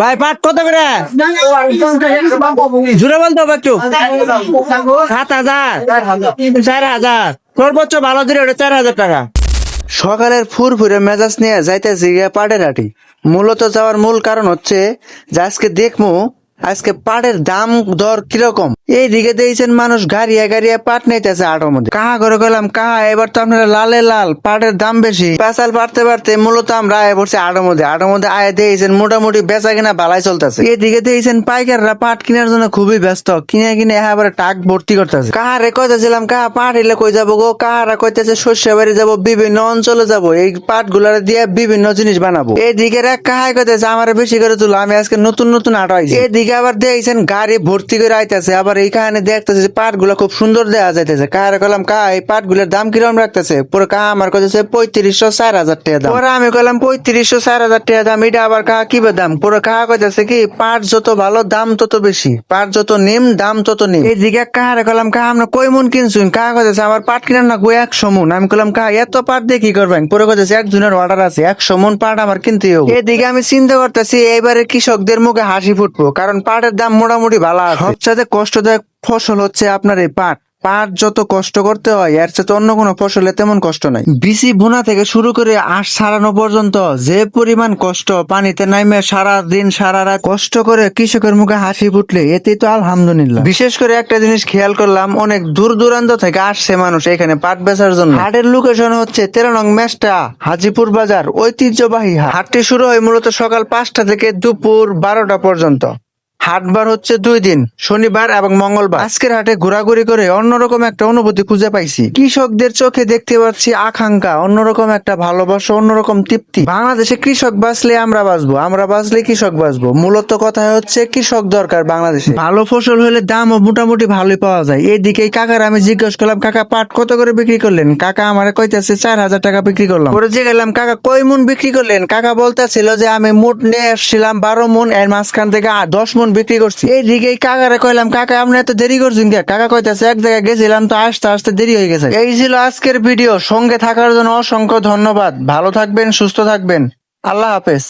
ভাই পাট কত করে? জুড়ে বলতে হবে একটু। 7,000, 4,000, সর্বোচ্চ ভালো দিলে ওটা 4,000 টাকা। সকালের ফুরফুরে মেজাজ নিয়ে যাইতেছি গিয়ে পাটের হাটি। মূলত যাওয়ার মূল কারণ হচ্ছে যে আজকে দেখবো আজকে পাটের দাম দর কিরকম। এইদিকে দিয়েছেন মানুষ গাড়িয়া গাড়িয়া পাট নিতেছে আটোর মধ্যে। কাহা করে গেলাম কাহা, এবার তো আপনারা লালে লাল পাটের দাম বেশি। পেঁচাল পারতে পারতে মূলত আমরা আয় পড়ছি আটোর মধ্যে আয় দিয়েছেন মোটামুটি বেচা কিনা বালাই চলতেছে। এদিকে দিয়েছেন পাইকাররা পাট কেনার জন্য খুবই ব্যস্ত, কিনে কিনে এবারে টাক ভর্তি করতেছে। কাহারে কইতেছিলাম কাহা পাট এলে কই যাবো গো, কাহারা কইতেছে শস্য বাড়ি যাবো, বিভিন্ন অঞ্চলে যাবো, এই পাট গুলার দিয়ে বিভিন্ন জিনিস বানাবো। এদিকে এক কাহাই কইতেছে আমার বেশি করে তুলো, আমি আজকে নতুন নতুন আটা হয়েছি। এদিকে আবার দিয়েছেন গাড়ি ভর্তি করে আইতেছে, আবার এইখানে দেখতেছে পাট গুলা খুব সুন্দর দেওয়া যাইতেছে। কাহারে কইলাম কাহা এই পাট গুলার দাম কিরকম রাখতেছে? পরে কাহা আমার কইতেছে 3500, 4,000 টাকা দাম। পরে আমি কইলাম 3500, 4,000 টাকা দাম, এটা আবার কাহা কি দাম? পরে কাহা কইতেছে কি পাট যত ভালো দাম তত বেশি, পাট যত নিম দাম তত নিম। এইদিকে কাহারে কইলাম কাহা আমরা কই মন কিনছুন? কাহা কইতেছে আমার পাট কিনার না 100 মন। আমি কইলাম কাহা এত পাট দিয়ে কি করবেন? পরে কইতেছে একজনের অর্ডার আছে, 100 মন পাট আমার কিনতে হবে। এদিকে আমি চিন্তা করতেছি এইবারে কৃষকদের মুখে হাসি ফুটবো, কারণ পাটের দাম মোটামুটি ভালো আছে। সবচেয়ে কষ্টদায়ক ফসল হচ্ছে আপনার এই পাট। পাট যত কষ্ট করতে হয় এর চেয়ে অন্য কোনো ফসলে তেমন কষ্ট নাই। বিচি বোনা থেকে শুরু করে আঁশ ছাড়ানো পর্যন্ত যে পরিমাণ কষ্ট, পানিতে নামে সারা দিন সারা রাত কষ্ট করে কৃষকের মুখে হাসি ফুটলে এতেই তো আলহামদুলিল্লাহ। বিশেষ করে একটা জিনিস খেয়াল করলাম, অনেক দূর দূরান্ত থেকে আসছে মানুষ এখানে পাট বেচার জন্য। হাটের লোকেশন হচ্ছে 13 নং মেস্টা হাজিপুর বাজার, ঐতিহ্যবাহী হাট। হাটটি শুরু হয় মূলত সকাল 5টা থেকে দুপুর 12টা পর্যন্ত। হাটবার হচ্ছে 2 দিন, শনিবার এবং মঙ্গলবার। আজকের হাটে ঘোরাঘুরি করে অন্যরকম একটা অনুভূতি খুঁজে পাইছি। কৃষকদের চোখে দেখতে পাচ্ছি আকাঙ্ক্ষা, অন্যরকম একটা ভালোবাসা, অন্যরকম তৃপ্তি। বাংলাদেশে কৃষক বাঁচলে আমরা বাঁচবো, আমরা বাঁচলে কৃষক বাঁচবো। মূলত কথা হচ্ছে কৃষক দরকার বাংলাদেশে। ভালো ফসল হলে দামও মোটামুটি ভালোই পাওয়া যায়। এইদিকে কাকার আমি জিজ্ঞেস করলাম কাকা পাট কত করে বিক্রি করলেন? কাকা আমার কইতেছে 4,000 টাকা বিক্রি করলাম। পরে যে গেলাম কাকা কয় মন বিক্রি করলেন? কাকা বলতেছিল যে আমি মোট নিয়ে আসছিলাম 12 মন, এর মাঝখান থেকে 10 মন বিক্রি করছি। এইদিকে কাকারে কইলাম কাকা আপনি এত দেরি করছেন কে? কাকা কইতাছে এক জায়গায় গেছিলাম তো আসতে আসতে দেরি হয়ে গেছে। এই ছিল আজকের ভিডিও, সঙ্গে থাকার জন্য অসংখ্য ধন্যবাদ। ভালো থাকবেন, সুস্থ থাকবেন, আল্লাহ হাফেজ।